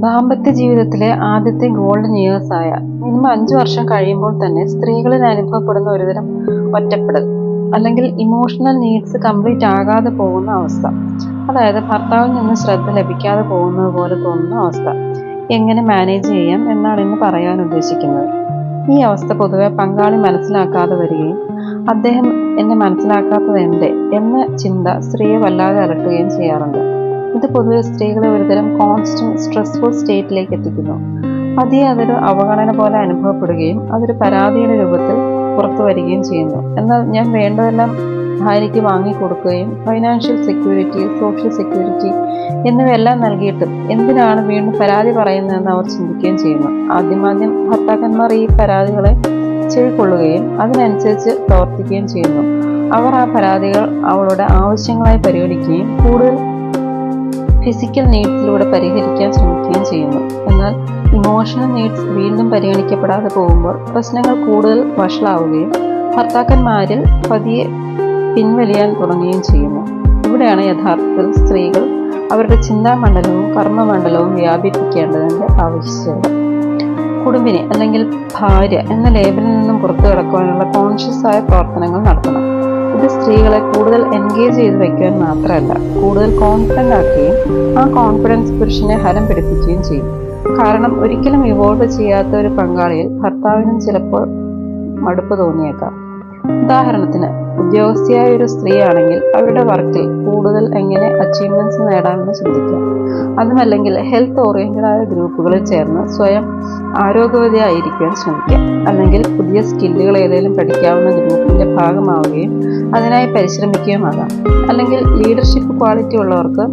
ദാമ്പത്യ ജീവിതത്തിലെ ആദ്യത്തെ ഗോൾഡൻ ഇയേഴ്സായ മിനിമം 5 വർഷം കഴിയുമ്പോൾ തന്നെ സ്ത്രീകളിൽ അനുഭവപ്പെടുന്ന ഒരുതരം ഒറ്റപ്പെടൽ അല്ലെങ്കിൽ ഇമോഷണൽ നീഡ്സ് കംപ്ലീറ്റ് ആകാതെ പോകുന്ന അവസ്ഥ. അതായത് ഭർത്താവിൽ നിന്ന് ശ്രദ്ധ ലഭിക്കാതെ പോകുന്നത് പോലെ തോന്നുന്ന അവസ്ഥ. എങ്ങനെ മാനേജ് ചെയ്യാം എന്നാണ് ഇന്ന് പറയാൻ ഉദ്ദേശിക്കുന്നത്. ഈ അവസ്ഥ പൊതുവെ പങ്കാളി മനസ്സിലാക്കാതെ വരികയും അദ്ദേഹം എന്നെ മനസ്സിലാക്കാത്തത് എന്തേ എന്ന ചിന്ത സ്ത്രീയെ വല്ലാതെ അലട്ടുകയും ചെയ്യാറുണ്ട്. ഇത് പൊതുവെ സ്ത്രീകളെ ഒരുതരം കോൺസ്റ്റന്റ് സ്ട്രെസ്ഫുൾ സ്റ്റേറ്റിലേക്ക് എത്തിക്കുന്നു. പതിയെ അതൊരു അവഗണന പോലെ അനുഭവപ്പെടുകയും അതൊരു പരാതിയുടെ രൂപത്തിൽ പുറത്തു വരികയും ചെയ്യുന്നു. എന്നാൽ ഞാൻ വേണ്ടതെല്ലാം ഭാര്യയ്ക്ക് വാങ്ങിക്കൊടുക്കുകയും ഫൈനാൻഷ്യൽ സെക്യൂരിറ്റി, സോഷ്യൽ സെക്യൂരിറ്റി എന്നിവയെല്ലാം നൽകിയിട്ടും എന്തിനാണ് വീണ്ടും പരാതി പറയുന്നതെന്ന് അവർ ചിന്തിക്കുകയും ചെയ്യുന്നു. ആദ്യം ഭർത്താക്കന്മാർ ഈ പരാതികളെ ചെവിക്കൊള്ളുകയും അതിനനുസരിച്ച് പ്രവർത്തിക്കുകയും ചെയ്യുന്നു. അവർ ആ പരാതികൾ അവളുടെ ആവശ്യങ്ങളായി പരിഗണിക്കുകയും കൂടുതൽ ഫിസിക്കൽ നീഡ്സിലൂടെ പരിഹരിക്കാൻ ശ്രമിക്കുകയും ചെയ്യുന്നു. എന്നാൽ ഇമോഷണൽ നീഡ്സ് വീണ്ടും പരിഗണിക്കപ്പെടാതെ പോകുമ്പോൾ പ്രശ്നങ്ങൾ കൂടുതൽ വഷളാവുകയും ഭർത്താക്കന്മാരിൽ പതിയെ പിൻവലിയാൻ തുടങ്ങുകയും ചെയ്യുന്നു. ഇവിടെയാണ് യഥാർത്ഥത്തിൽ സ്ത്രീകൾ അവരുടെ ചിന്താമണ്ഡലവും കർമ്മമണ്ഡലവും വ്യാപിപ്പിക്കേണ്ടതിന്റെ ആവശ്യകത. കുടുംബിനി അല്ലെങ്കിൽ ഭാര്യ എന്ന ലേബലിൽ നിന്നും പുറത്തു കടക്കുവാനുള്ള കോൺഷ്യസ് ആയ പ്രവർത്തനങ്ങൾ നടത്തണം. ഇത് സ്ത്രീകളെ കൂടുതൽ എൻഗേജ് ചെയ്ത് വയ്ക്കുവാൻ മാത്രമല്ല, കൂടുതൽ കോൺഫിഡൻ്റ് ആക്കുകയും ആ കോൺഫിഡൻസ് പുരുഷനെ ഹരം പിടിപ്പിക്കുകയും ചെയ്യും. കാരണം ഒരിക്കലും ഇവോൾവ് ചെയ്യാത്ത ഒരു പങ്കാളിയിൽ ഭർത്താവിനും ചിലപ്പോൾ മടുപ്പ് തോന്നിയേക്കാം. ഉദാഹരണത്തിന്, ഉദ്യോഗസ്ഥയായ ഒരു സ്ത്രീയാണെങ്കിൽ അവരുടെ വർക്കിൽ കൂടുതൽ എങ്ങനെ അച്ചീവ്മെന്റ്സ് നേടാമെന്ന് ചിന്തിക്കാം. അതുമല്ലെങ്കിൽ ഹെൽത്ത് ഓറിയന്റഡ് ആയ ഗ്രൂപ്പുകളിൽ ചേർന്ന് സ്വയം ആരോഗ്യവതിയായിരിക്കാൻ ശ്രമിക്കാം. അല്ലെങ്കിൽ പുതിയ സ്കില്ലുകൾ ഏതെങ്കിലും പഠിക്കാവുന്ന ഗ്രൂപ്പിന്റെ ഭാഗമാവുകയും അതിനായി പരിശ്രമിക്കുകയുമാകാം. അല്ലെങ്കിൽ ലീഡർഷിപ്പ് ക്വാളിറ്റി ഉള്ളവർക്ക്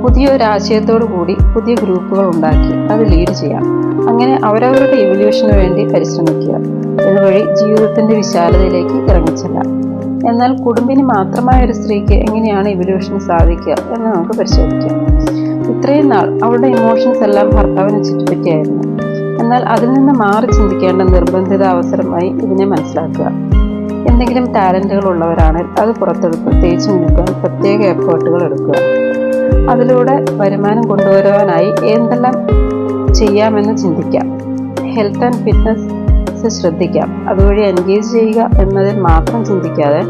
പുതിയൊരാശയത്തോടു കൂടി പുതിയ ഗ്രൂപ്പുകൾ ഉണ്ടാക്കി അത് ലീഡ് ചെയ്യാം. അങ്ങനെ അവരവരുടെ ഇവല്യൂഷന് വേണ്ടി പരിശ്രമിക്കുക. ഇതുവഴി ജീവിതത്തിന്റെ വിശാലതയിലേക്ക് ഇറങ്ങിച്ചെല്ലാം. എന്നാൽ കുടുംബിനി മാത്രമായ ഒരു സ്ത്രീക്ക് എങ്ങനെയാണ് ഇവല്യൂഷൻ സാധിക്കുക എന്ന് നമുക്ക് പരിശോധിക്കാം. ഇത്രയും നാൾ അവളുടെ ഇമോഷൻസ് എല്ലാം ഭർത്താവിനെ ചുറ്റിപ്പറ്റിയായിരുന്നു. എന്നാൽ അതിൽ നിന്ന് മാറി ചിന്തിക്കേണ്ട നിർബന്ധിത അവസരമായി ഇതിനെ മനസ്സിലാക്കുക. എന്തെങ്കിലും ടാലന്റുകൾ ഉള്ളവരാണെങ്കിൽ അത് പുറത്തെടുത്ത് തേച്ചു മിനുക്കാൻ പ്രത്യേക എഫേർട്ടുകൾ എടുക്കുക. അതിലൂടെ വരുമാനം കൊണ്ടുവരുവാനായി എന്തെല്ലാം ചെയ്യാമെന്ന് ചിന്തിക്കാം. ഹെൽത്ത് ആൻഡ് ഫിറ്റ്നസ് ശ്രദ്ധിക്കാം. അതുവഴി എൻഗേജ് ചെയ്യുക എന്നതിൽ മാത്രം ചിന്തിക്കാതെ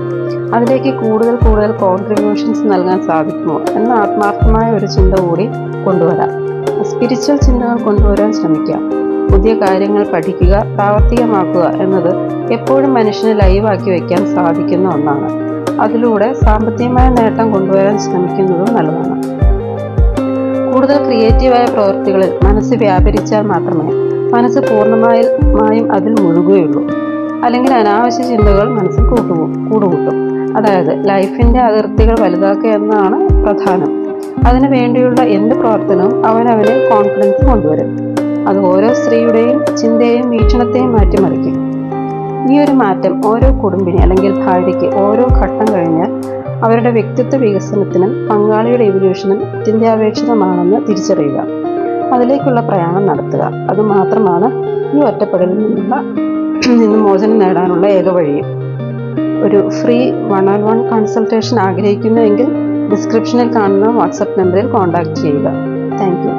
അതിലേക്ക് കൂടുതൽ കോൺട്രിബ്യൂഷൻസ് നൽകാൻ സാധിക്കുമോ എന്ന ആത്മാർത്ഥമായ ഒരു ചിന്ത കൂടി കൊണ്ടുവരാം. സ്പിരിച്വൽ ചിന്തകൾ കൊണ്ടുവരാൻ ശ്രമിക്കാം. പുതിയ കാര്യങ്ങൾ പഠിക്കുക, പ്രാവർത്തികമാക്കുക എന്നത് എപ്പോഴും മനുഷ്യനെ ലൈവാക്കി വയ്ക്കാൻ സാധിക്കുന്ന ഒന്നാണ്. അതിലൂടെ സാമ്പത്തികമായ നേട്ടം കൊണ്ടുവരാൻ ശ്രമിക്കുന്നതും നല്ലതാണ്. കൂടുതൽ ക്രിയേറ്റീവായ പ്രവൃത്തികളിൽ മനസ്സ് വ്യാപരിച്ചാൽ മാത്രമേ മനസ്സ് പൂർണ്ണമായും അതിൽ മുഴുകുകയുള്ളൂ. അല്ലെങ്കിൽ അനാവശ്യ ചിന്തകൾ മനസ്സിൽ കൂടുകൂട്ടും. അതായത് ലൈഫിന്റെ അതിർത്തികൾ വലുതാക്കുക എന്നതാണ് പ്രധാനം. അതിനു വേണ്ടിയുള്ള എന്ത് പ്രവർത്തനവും അവനവന് കോൺഫിഡൻസ് കൊണ്ടുവരും. അത് ഓരോ സ്ത്രീയുടെയും ചിന്തയെയും വീക്ഷണത്തെയും മാറ്റിമറിക്കും. ഈ ഒരു മാറ്റം ഓരോ കുടുംബിനി അല്ലെങ്കിൽ ഭാര്യയ്ക്ക് ഓരോ ഘട്ടം കഴിഞ്ഞാൽ അവരുടെ വ്യക്തിത്വ വികസനത്തിനും പങ്കാളിയുടെ ഇവല്യൂഷനും അത്യന്താപേക്ഷിതമാണെന്ന് തിരിച്ചറിയുക. അതിലേക്കുള്ള പ്രയാണം നടത്തുക. അതുമാത്രമാണ് ഈ ഒറ്റപ്പെടലിൽ നിന്ന് മോചനം നേടാനുള്ള ഏക വഴിയും. ഒരു ഫ്രീ 1-on-1 കൺസൾട്ടേഷൻ ആഗ്രഹിക്കുന്നുവെങ്കിൽ ഡിസ്ക്രിപ്ഷനിൽ കാണുന്ന വാട്സപ്പ് നമ്പറിൽ കോൺടാക്ട് ചെയ്യുക. Thank you.